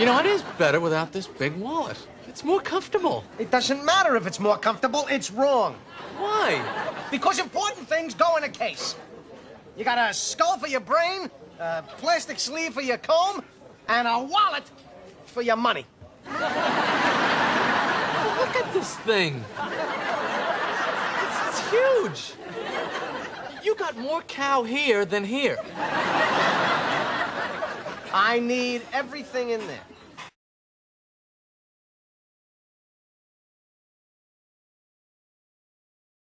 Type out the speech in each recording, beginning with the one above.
You know, it is better without this big wallet. It's more comfortable. It doesn't matter if it's more comfortable, it's wrong. Why? Because important things go in a case. You got a skull for your brain, a plastic sleeve for your comb, and a wallet for your money. Look at this thing. It's huge. You got more cow here than here. I need everything in there.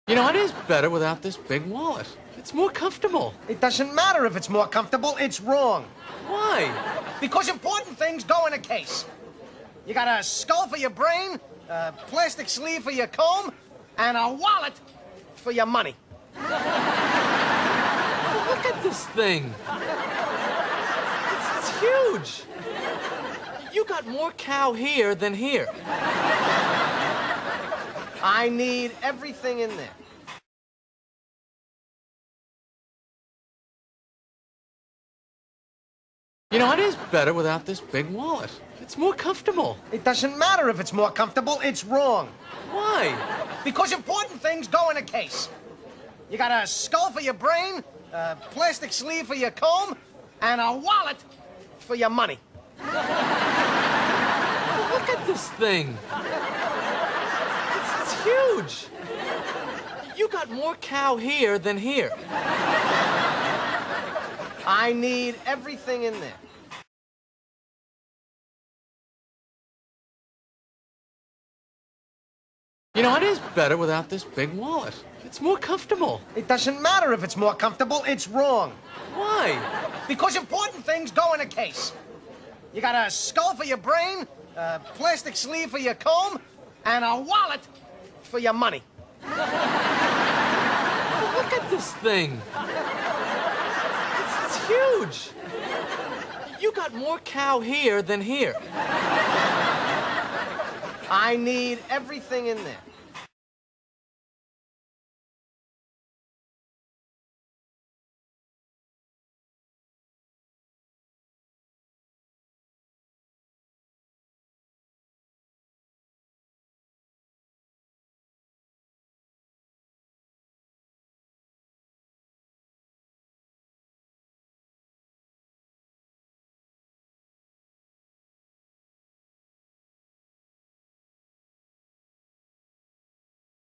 You know, it is better without this big wallet. It's more comfortable. It doesn't matter if it's more comfortable, it's wrong. Why? Because important things go in a case. You got a skull for your brain, a plastic sleeve for your comb, and a wallet for your money. Look at this thing. It's huge. You got more cow here than here. I need everything in there. You know, it is better without this big wallet. It's more comfortable. It doesn't matter if it's more comfortable, it's wrong. Why? Because important things go in a case. You got a skull for your brain, a plastic sleeve for your comb, and a wallet for your money. Look at this thing. It's huge. You got more cow here than here. I need everything in there. You know, it is better without this big wallet. It's more comfortable. It doesn't matter if it's more comfortable, it's wrong. Why? Because important things go in a case. You got a skull for your brain, a plastic sleeve for your comb, and a wallet for your money. Look at this thing. It's huge. You got more cow here than here. I need everything in there.